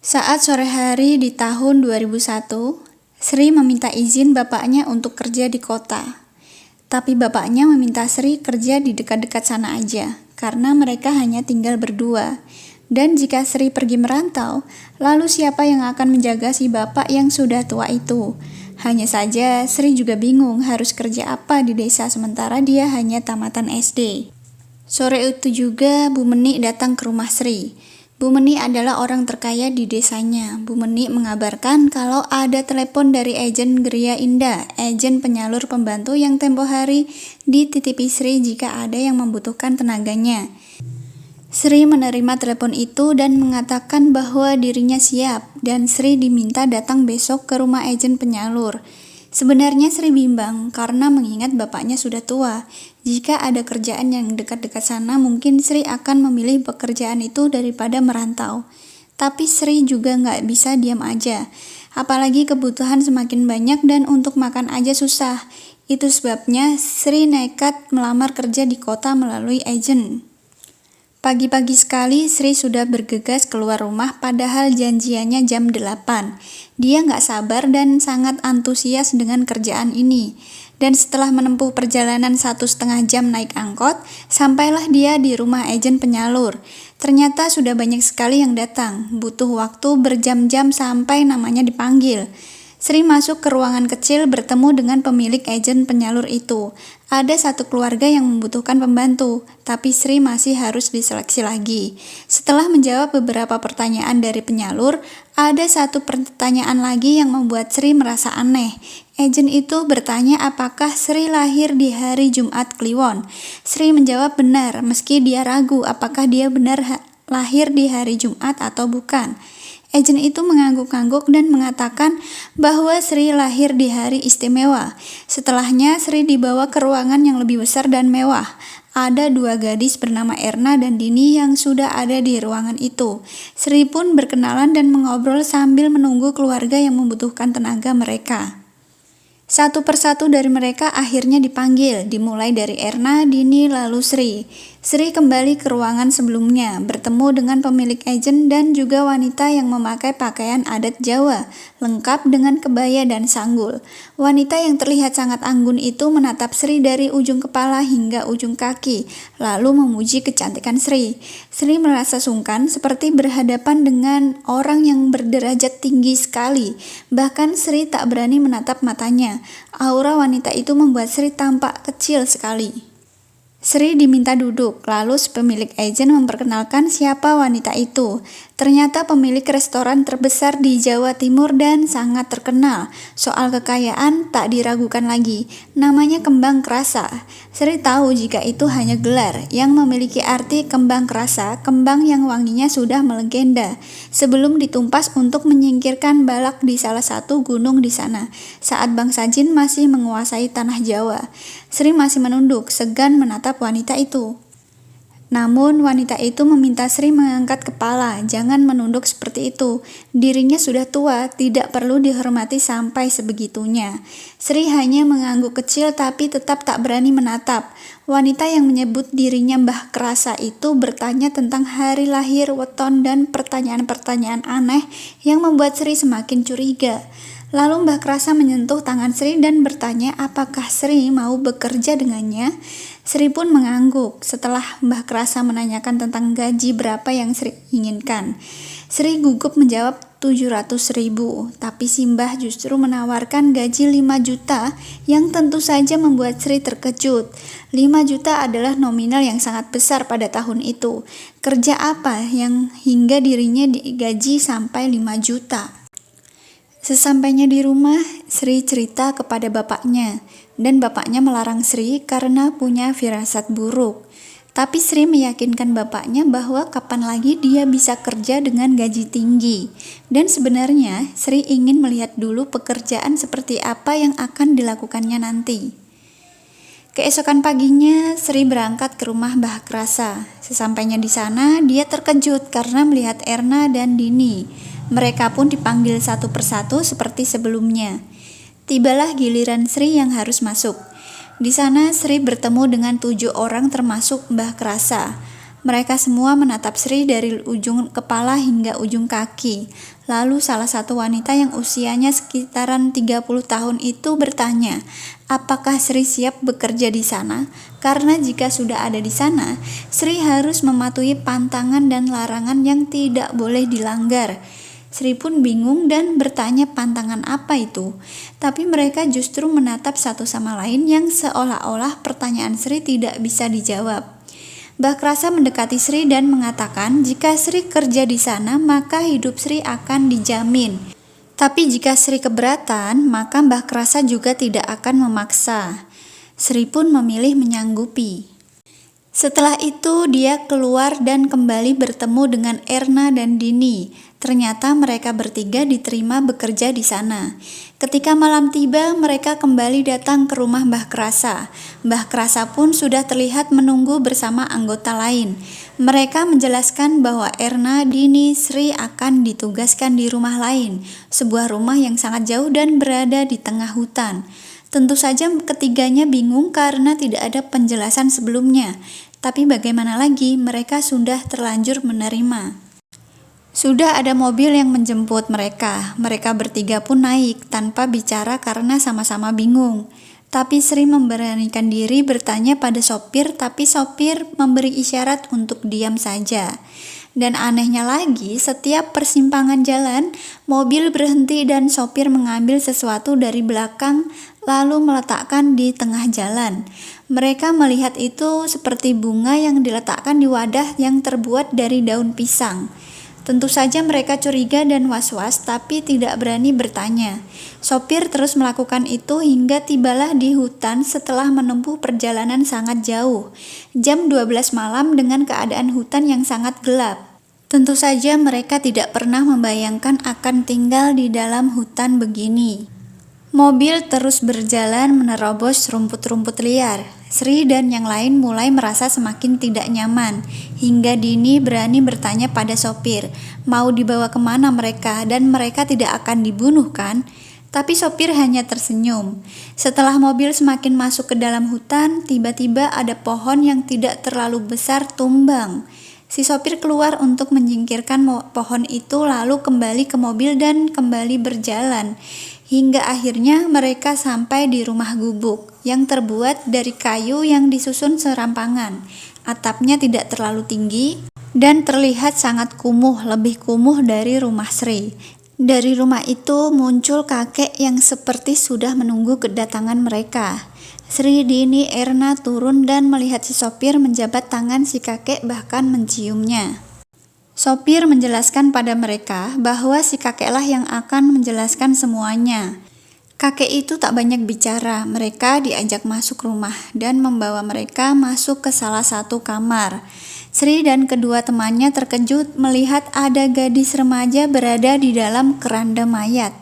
Saat sore hari di tahun 2001, Sri meminta izin bapaknya untuk kerja di kota. Tapi bapaknya meminta Sri kerja di dekat-dekat sana aja, karena mereka hanya tinggal berdua. Dan jika Sri pergi merantau, lalu siapa yang akan menjaga si bapak yang sudah tua itu? Hanya saja Sri juga bingung harus kerja apa di desa sementara dia hanya tamatan SD. Sore itu juga Bu Meni datang ke rumah Sri. Bu Meni adalah orang terkaya di desanya. Bu Meni mengabarkan kalau ada telepon dari agen Geria Indah, agen penyalur pembantu yang tempo hari dititipi Sri jika ada yang membutuhkan tenaganya. Sri menerima telepon itu dan mengatakan bahwa dirinya siap dan Sri diminta datang besok ke rumah agen penyalur. Sebenarnya Sri bimbang karena mengingat bapaknya sudah tua. Jika ada kerjaan yang dekat-dekat sana, mungkin Sri akan memilih pekerjaan itu daripada merantau. Tapi Sri juga nggak bisa diam aja. Apalagi kebutuhan semakin banyak dan untuk makan aja susah. Itu sebabnya Sri nekat melamar kerja di kota melalui agen. Pagi-pagi sekali Sri sudah bergegas keluar rumah padahal janjiannya jam 8. Dia nggak sabar dan sangat antusias dengan kerjaan ini. Dan setelah menempuh perjalanan 1,5 jam naik angkot, sampailah dia di rumah agen penyalur. Ternyata sudah banyak sekali yang datang, butuh waktu berjam-jam sampai namanya dipanggil. Sri masuk ke ruangan kecil bertemu dengan pemilik agen penyalur itu. Ada satu keluarga yang membutuhkan pembantu, tapi Sri masih harus diseleksi lagi. Setelah menjawab beberapa pertanyaan dari penyalur, ada satu pertanyaan lagi yang membuat Sri merasa aneh. Agen itu bertanya apakah Sri lahir di hari Jumat Kliwon. Sri menjawab benar, meski dia ragu apakah dia benar lahir di hari Jumat atau bukan. Agen itu mengangguk-angguk dan mengatakan bahwa Sri lahir di hari istimewa. Setelahnya Sri dibawa ke ruangan yang lebih besar dan mewah. Ada 2 gadis bernama Erna dan Dini yang sudah ada di ruangan itu. Sri pun berkenalan dan mengobrol sambil menunggu keluarga yang membutuhkan tenaga mereka. Satu persatu dari mereka akhirnya dipanggil, dimulai dari Erna, Dini, lalu Sri. Sri kembali ke ruangan sebelumnya, bertemu dengan pemilik agen dan juga wanita yang memakai pakaian adat Jawa, lengkap dengan kebaya dan sanggul. Wanita yang terlihat sangat anggun itu menatap Sri dari ujung kepala hingga ujung kaki, lalu memuji kecantikan Sri. Sri merasa sungkan seperti berhadapan dengan orang yang berderajat tinggi sekali. Bahkan Sri tak berani menatap matanya. Aura wanita itu membuat Sri tampak kecil sekali. Sri diminta duduk, lalu si pemilik agen memperkenalkan siapa wanita itu. Ternyata pemilik restoran terbesar di Jawa Timur dan sangat terkenal. Soal kekayaan tak diragukan lagi, namanya Kembang Krasa. Sri tahu jika itu hanya gelar yang memiliki arti kembang krasa, kembang yang wanginya sudah melegenda. Sebelum ditumpas untuk menyingkirkan balak di salah satu gunung di sana, saat bangsa Jin masih menguasai tanah Jawa. Sri masih menunduk, segan menatap wanita itu. Namun wanita itu meminta Sri mengangkat kepala, jangan menunduk seperti itu. Dirinya sudah tua, tidak perlu dihormati sampai sebegitunya. Sri hanya mengangguk kecil tapi tetap tak berani menatap. Wanita yang menyebut dirinya Mbah Krasa itu bertanya tentang hari lahir, weton, dan pertanyaan-pertanyaan aneh yang membuat Sri semakin curiga. Lalu Mbah Krasa menyentuh tangan Sri dan bertanya apakah Sri mau bekerja dengannya. Sri pun mengangguk setelah Mbah Krasa menanyakan tentang gaji berapa yang Sri inginkan. Sri gugup menjawab 700.000, tapi si Mbah justru menawarkan gaji 5 juta yang tentu saja membuat Sri terkejut. 5 juta adalah nominal yang sangat besar pada tahun itu. Kerja apa yang hingga dirinya digaji sampai 5 juta? Sesampainya di rumah, Sri cerita kepada bapaknya, dan bapaknya melarang Sri karena punya firasat buruk. Tapi Sri meyakinkan bapaknya bahwa kapan lagi dia bisa kerja dengan gaji tinggi. Dan sebenarnya Sri ingin melihat dulu pekerjaan seperti apa yang akan dilakukannya nanti. Keesokan paginya, Sri berangkat ke rumah Mbah Krasa. Sesampainya di sana, dia terkejut karena melihat Erna dan Dini. Mereka pun dipanggil satu persatu seperti sebelumnya. Tibalah giliran Sri yang harus masuk. Di sana Sri bertemu dengan 7 orang termasuk Mbah Krasa. Mereka semua menatap Sri dari ujung kepala hingga ujung kaki. Lalu salah satu wanita yang usianya sekitaran 30 tahun itu bertanya, apakah Sri siap bekerja di sana? Karena jika sudah ada di sana, Sri harus mematuhi pantangan dan larangan yang tidak boleh dilanggar. Sri pun bingung dan bertanya pantangan apa itu. Tapi mereka justru menatap satu sama lain yang seolah-olah pertanyaan Sri tidak bisa dijawab. Mbah Krasa mendekati Sri dan mengatakan jika Sri kerja di sana maka hidup Sri akan dijamin. Tapi jika Sri keberatan maka Mbah Krasa juga tidak akan memaksa. Sri pun memilih menyanggupi. Setelah itu dia keluar dan kembali bertemu dengan Erna dan Dini. Ternyata mereka bertiga diterima bekerja di sana. Ketika malam tiba, mereka kembali datang ke rumah Mbah Krasa. Mbah Krasa pun sudah terlihat menunggu bersama anggota lain. Mereka menjelaskan bahwa Erna, Dini, Sri akan ditugaskan di rumah lain, sebuah rumah yang sangat jauh dan berada di tengah hutan. Tentu saja ketiganya bingung karena tidak ada penjelasan sebelumnya. Tapi bagaimana lagi, mereka sudah terlanjur menerima. Sudah ada mobil yang menjemput mereka. Mereka bertiga pun naik tanpa bicara karena sama-sama bingung. Tapi Sri memberanikan diri bertanya pada sopir, tapi sopir memberi isyarat untuk diam saja. Dan anehnya lagi, setiap persimpangan jalan, mobil berhenti dan sopir mengambil sesuatu dari belakang lalu meletakkan di tengah jalan. Mereka melihat itu seperti bunga yang diletakkan di wadah yang terbuat dari daun pisang. Tentu saja mereka curiga dan was-was tapi tidak berani bertanya. Sopir terus melakukan itu hingga tibalah di hutan setelah menempuh perjalanan sangat jauh. Jam 12 malam dengan keadaan hutan yang sangat gelap. Tentu saja mereka tidak pernah membayangkan akan tinggal di dalam hutan begini. Mobil terus berjalan menerobos rumput-rumput liar. Sri dan yang lain mulai merasa semakin tidak nyaman, hingga Dini berani bertanya pada sopir, mau dibawa kemana mereka dan mereka tidak akan dibunuh kan? Tapi sopir hanya tersenyum. Setelah mobil semakin masuk ke dalam hutan, tiba-tiba ada pohon yang tidak terlalu besar tumbang. Si sopir keluar untuk menyingkirkan pohon itu lalu kembali ke mobil dan kembali berjalan. Hingga akhirnya mereka sampai di rumah gubuk yang terbuat dari kayu yang disusun serampangan. Atapnya tidak terlalu tinggi dan terlihat sangat kumuh, lebih kumuh dari rumah Sri. Dari rumah itu muncul kakek yang seperti sudah menunggu kedatangan mereka. Sri, Dini, Erna turun dan melihat si sopir menjabat tangan si kakek bahkan menciumnya. Sopir menjelaskan pada mereka bahwa si kakeklah yang akan menjelaskan semuanya. Kakek itu tak banyak bicara, mereka diajak masuk rumah dan membawa mereka masuk ke salah satu kamar. Sri dan kedua temannya terkejut melihat ada gadis remaja berada di dalam keranda mayat.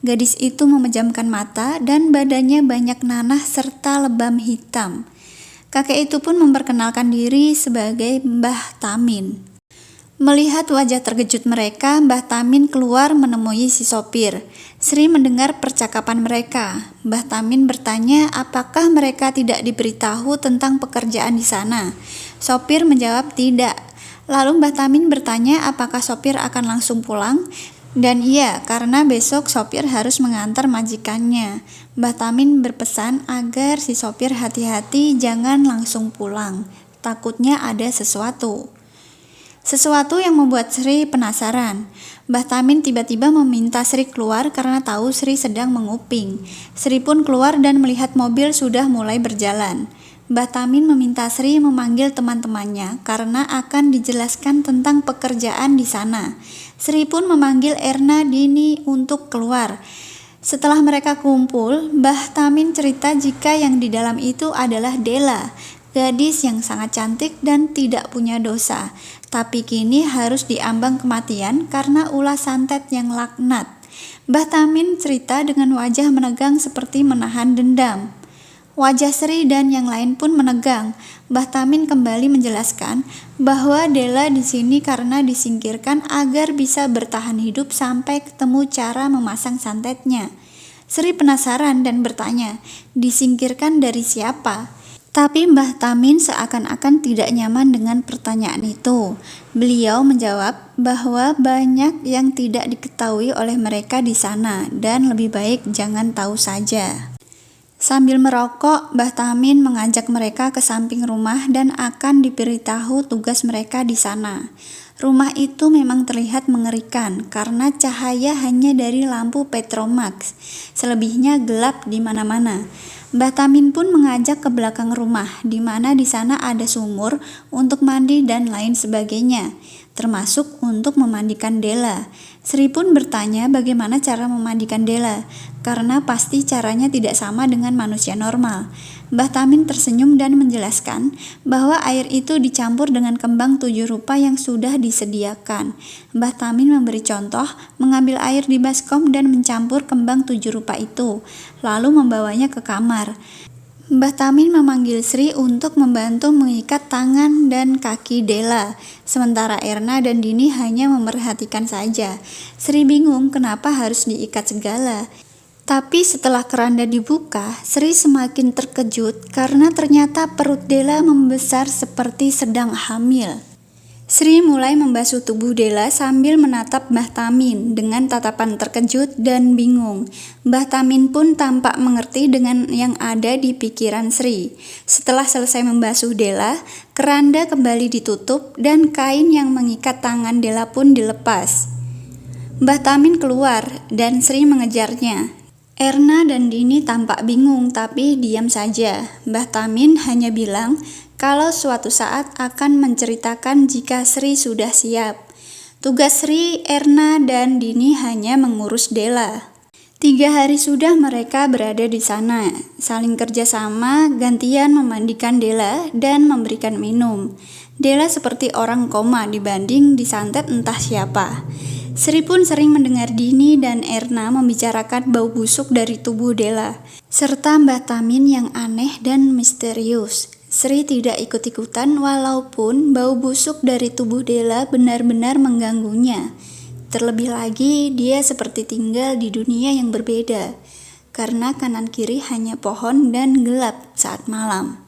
Gadis itu memejamkan mata dan badannya banyak nanah serta lebam hitam. Kakek itu pun memperkenalkan diri sebagai Mbah Tamin. Melihat wajah terkejut mereka, Mbah Tamin keluar menemui si sopir. Sri mendengar percakapan mereka. Mbah Tamin bertanya apakah mereka tidak diberitahu tentang pekerjaan di sana. Sopir menjawab tidak. Lalu Mbah Tamin bertanya apakah sopir akan langsung pulang. Dan iya, karena besok sopir harus mengantar majikannya. Mbah Tamin berpesan agar si sopir hati-hati jangan langsung pulang. Takutnya ada sesuatu. Sesuatu yang membuat Sri penasaran. Mbah Tamin tiba-tiba meminta Sri keluar karena tahu Sri sedang menguping. Sri pun keluar dan melihat mobil sudah mulai berjalan. Mbah Tamin meminta Sri memanggil teman-temannya karena akan dijelaskan tentang pekerjaan di sana. Sri pun memanggil Erna, Dini untuk keluar. Setelah mereka kumpul, Mbah Tamin cerita jika yang di dalam itu adalah Dela, gadis yang sangat cantik dan tidak punya dosa. Tapi kini harus diambang kematian karena ulah santet yang laknat. Mbah Tamin cerita dengan wajah menegang seperti menahan dendam. Wajah Sri dan yang lain pun menegang. Mbah Tamin kembali menjelaskan bahwa Dela di sini karena disingkirkan agar bisa bertahan hidup sampai ketemu cara memasang santetnya. Sri penasaran dan bertanya, disingkirkan dari siapa? Tapi Mbah Tamin seakan-akan tidak nyaman dengan pertanyaan itu. Beliau menjawab bahwa banyak yang tidak diketahui oleh mereka di sana dan lebih baik jangan tahu saja. Sambil merokok, Mbah Tamin mengajak mereka ke samping rumah dan akan diberitahu tugas mereka di sana. Rumah itu memang terlihat mengerikan karena cahaya hanya dari lampu Petromax. Selebihnya gelap di mana-mana. Mbah Tamin pun mengajak ke belakang rumah, di mana di sana ada sumur untuk mandi dan lain sebagainya, termasuk untuk memandikan Della. Sri pun bertanya bagaimana cara memandikan Della, karena pasti caranya tidak sama dengan manusia normal. Mbah Tamin tersenyum dan menjelaskan bahwa air itu dicampur dengan kembang 7 rupa yang sudah disediakan. Mbah Tamin memberi contoh mengambil air di baskom dan mencampur kembang 7 rupa itu, lalu membawanya ke kamar. Mbah Tamin memanggil Sri untuk membantu mengikat tangan dan kaki Della, sementara Erna dan Dini hanya memerhatikan saja. Sri bingung kenapa harus diikat segala. Tapi setelah keranda dibuka, Sri semakin terkejut karena ternyata perut Della membesar seperti sedang hamil. Sri mulai membasuh tubuh Della sambil menatap Mbah Tamin dengan tatapan terkejut dan bingung. Mbah Tamin pun tampak mengerti dengan yang ada di pikiran Sri. Setelah selesai membasuh Della, keranda kembali ditutup dan kain yang mengikat tangan Della pun dilepas. Mbah Tamin keluar dan Sri mengejarnya. Erna dan Dini tampak bingung tapi diam saja. Mbah Tamin hanya bilang kalau suatu saat akan menceritakan jika Sri sudah siap. Tugas Sri, Erna, dan Dini hanya mengurus Della. 3 hari sudah mereka berada di sana, saling kerjasama, gantian memandikan Della dan memberikan minum. Della seperti orang koma dibanding disantet entah siapa. Sri pun sering mendengar Dini dan Erna membicarakan bau busuk dari tubuh Della, serta Mbah Tamin yang aneh dan misterius. Sri tidak ikut-ikutan walaupun bau busuk dari tubuh Della benar-benar mengganggunya. Terlebih lagi, dia seperti tinggal di dunia yang berbeda, karena kanan kiri hanya pohon dan gelap saat malam.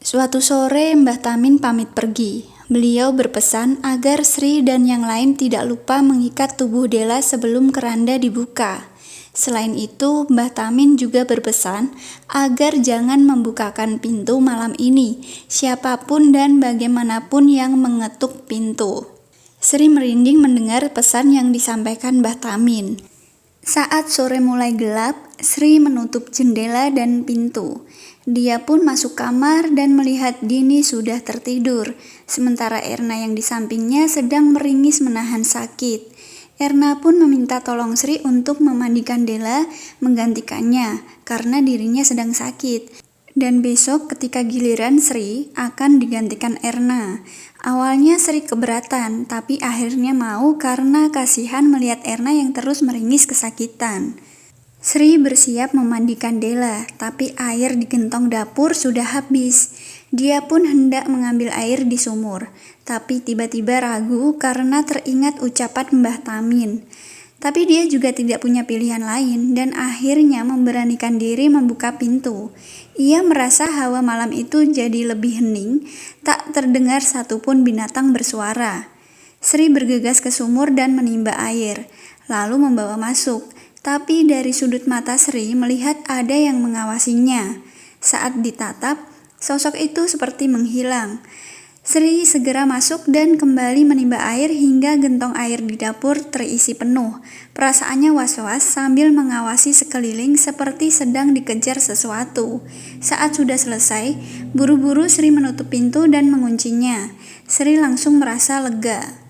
Suatu sore Mbah Tamin pamit pergi. Beliau berpesan agar Sri dan yang lain tidak lupa mengikat tubuh Della sebelum keranda dibuka. Selain itu, Mbah Tamin juga berpesan agar jangan membukakan pintu malam ini, siapapun dan bagaimanapun yang mengetuk pintu. Sri merinding mendengar pesan yang disampaikan Mbah Tamin. Saat sore mulai gelap, Sri menutup jendela dan pintu. Dia pun masuk kamar dan melihat Dini sudah tertidur, sementara Erna yang di sampingnya sedang meringis menahan sakit. Erna pun meminta tolong Sri untuk memandikan Della menggantikannya karena dirinya sedang sakit. Dan besok ketika giliran Sri akan digantikan Erna. Awalnya Sri keberatan, tapi akhirnya mau karena kasihan melihat Erna yang terus meringis kesakitan. Sri bersiap memandikan Della, tapi air di gentong dapur sudah habis. Dia pun hendak mengambil air di sumur, tapi tiba-tiba ragu karena teringat ucapan Mbah Tamin. Tapi dia juga tidak punya pilihan lain dan akhirnya memberanikan diri membuka pintu. Ia merasa hawa malam itu jadi lebih hening, tak terdengar satupun binatang bersuara. Sri bergegas ke sumur dan menimba air, lalu membawa masuk. Tapi dari sudut mata Sri melihat ada yang mengawasinya. Saat ditatap, sosok itu seperti menghilang. Sri segera masuk dan kembali menimba air hingga gentong air di dapur terisi penuh. Perasaannya was-was sambil mengawasi sekeliling seperti sedang dikejar sesuatu. Saat sudah selesai, buru-buru Sri menutup pintu dan menguncinya. Sri langsung merasa lega.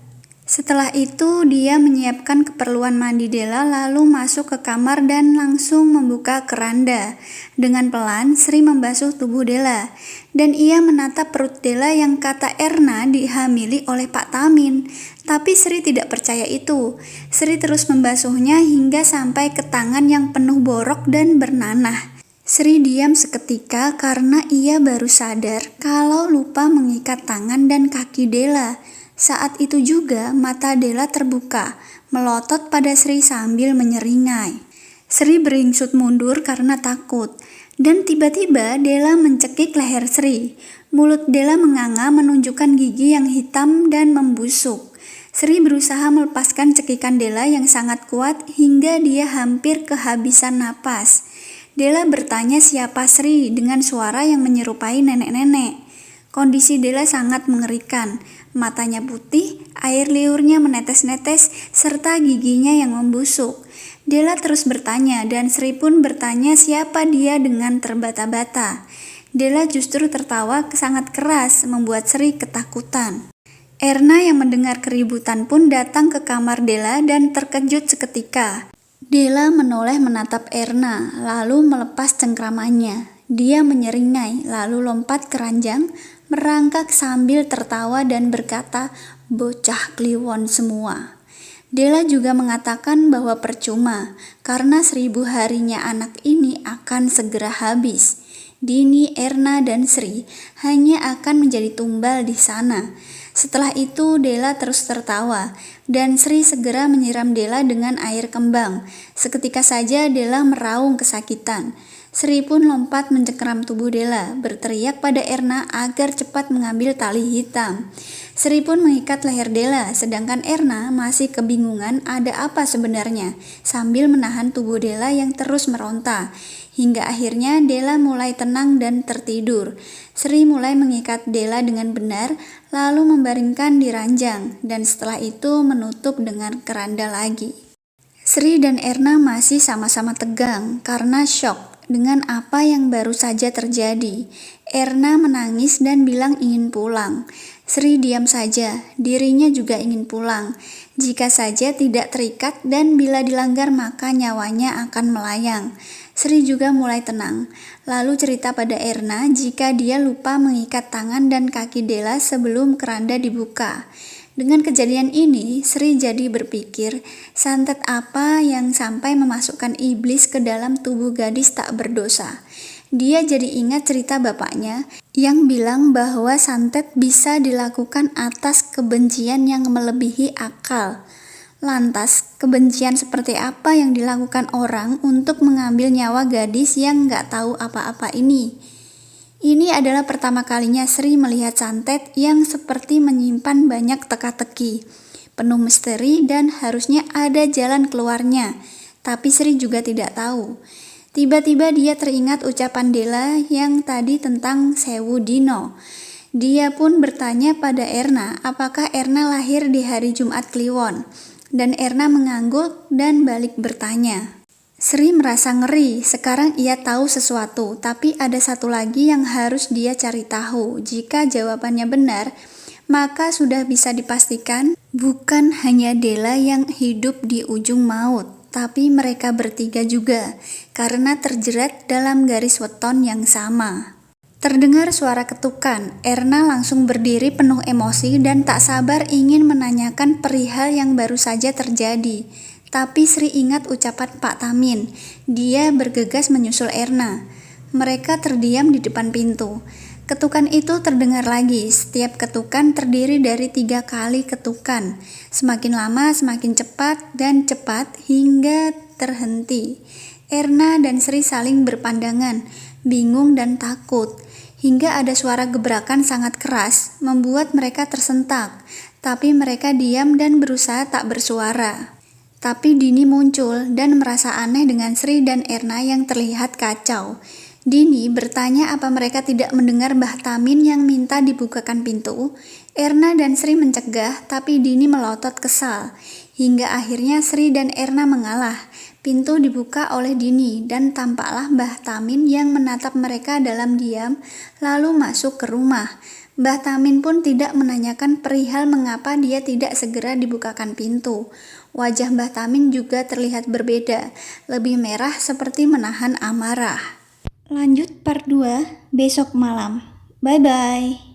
Setelah itu, dia menyiapkan keperluan mandi Della lalu masuk ke kamar dan langsung membuka keranda. Dengan pelan, Sri membasuh tubuh Della. Dan ia menatap perut Della yang kata Erna dihamili oleh Pak Tamin. Tapi Sri tidak percaya itu. Sri terus membasuhnya hingga sampai ke tangan yang penuh borok dan bernanah. Sri diam seketika karena ia baru sadar kalau lupa mengikat tangan dan kaki Della. Saat itu juga mata Della terbuka, melotot pada Sri sambil menyeringai. Sri beringsut mundur karena takut. Dan tiba-tiba Della mencekik leher Sri. Mulut Della menganga menunjukkan gigi yang hitam dan membusuk. Sri berusaha melepaskan cekikan Della yang sangat kuat hingga dia hampir kehabisan napas. Della bertanya siapa Sri dengan suara yang menyerupai nenek-nenek. Kondisi Della sangat mengerikan. Matanya putih, air liurnya menetes-netes, serta giginya yang membusuk. Della terus bertanya dan Sri pun bertanya siapa dia dengan terbata-bata. Della justru tertawa sangat keras membuat Sri ketakutan. Erna yang mendengar keributan pun datang ke kamar Della dan terkejut seketika. Della menoleh menatap Erna, lalu melepas cengkramannya. Dia menyeringai, lalu lompat ke ranjang, merangkak sambil tertawa dan berkata, "Bocah kliwon semua." Della juga mengatakan bahwa percuma, karena 1000 harinya anak ini akan segera habis. Dini, Erna, dan Sri hanya akan menjadi tumbal di sana. Setelah itu Della terus tertawa, dan Sri segera menyiram Della dengan air kembang. Seketika saja Della meraung kesakitan. Sri pun lompat mencengkeram tubuh Della, berteriak pada Erna agar cepat mengambil tali hitam. Sri pun mengikat leher Della, sedangkan Erna masih kebingungan ada apa sebenarnya, sambil menahan tubuh Della yang terus meronta. Hingga akhirnya Della mulai tenang dan tertidur. Sri mulai mengikat Della dengan benar, lalu membaringkan di ranjang, dan setelah itu menutup dengan keranda lagi. Sri dan Erna masih sama-sama tegang karena syok dengan apa yang baru saja terjadi. Erna menangis dan bilang ingin pulang. Sri diam saja, dirinya juga ingin pulang. Jika saja tidak terikat dan bila dilanggar maka nyawanya akan melayang. Sri juga mulai tenang, lalu cerita pada Erna jika dia lupa mengikat tangan dan kaki Della sebelum keranda dibuka. Dengan kejadian ini, Sri jadi berpikir, santet apa yang sampai memasukkan iblis ke dalam tubuh gadis tak berdosa. Dia jadi ingat cerita bapaknya yang bilang bahwa santet bisa dilakukan atas kebencian yang melebihi akal. Lantas, kebencian seperti apa yang dilakukan orang untuk mengambil nyawa gadis yang nggak tahu apa-apa ini? Ini adalah pertama kalinya Sri melihat santet yang seperti menyimpan banyak teka-teki, penuh misteri dan harusnya ada jalan keluarnya, tapi Sri juga tidak tahu. Tiba-tiba dia teringat ucapan Della yang tadi tentang Sewu Dino. Dia pun bertanya pada Erna apakah Erna lahir di hari Jumat Kliwon, dan Erna mengangguk dan balik bertanya. Sri merasa ngeri, sekarang ia tahu sesuatu, tapi ada satu lagi yang harus dia cari tahu. Jika jawabannya benar, maka sudah bisa dipastikan bukan hanya Della yang hidup di ujung maut, tapi mereka bertiga juga, karena terjerat dalam garis weton yang sama. Terdengar suara ketukan, Erna langsung berdiri penuh emosi dan tak sabar ingin menanyakan perihal yang baru saja terjadi. Tapi Sri ingat ucapan Pak Tamin. Dia bergegas menyusul Erna. Mereka terdiam di depan pintu. Ketukan itu terdengar lagi. Setiap ketukan terdiri dari 3 kali ketukan. Semakin lama semakin cepat dan cepat hingga terhenti. Erna dan Sri saling berpandangan, bingung dan takut. Hingga ada suara gebrakan sangat keras, membuat mereka tersentak. Tapi mereka diam dan berusaha tak bersuara. Tapi Dini muncul dan merasa aneh dengan Sri dan Erna yang terlihat kacau. Dini bertanya apa mereka tidak mendengar Mbah Tamin yang minta dibukakan pintu. Erna dan Sri mencegah, tapi Dini melotot kesal. Hingga akhirnya Sri dan Erna mengalah. Pintu dibuka oleh Dini dan tampaklah Mbah Tamin yang menatap mereka dalam diam lalu masuk ke rumah. Mbah Tamin pun tidak menanyakan perihal mengapa dia tidak segera dibukakan pintu. Wajah Mbah Tamin juga terlihat berbeda, lebih merah seperti menahan amarah. Lanjut part 2 besok malam. Bye-bye.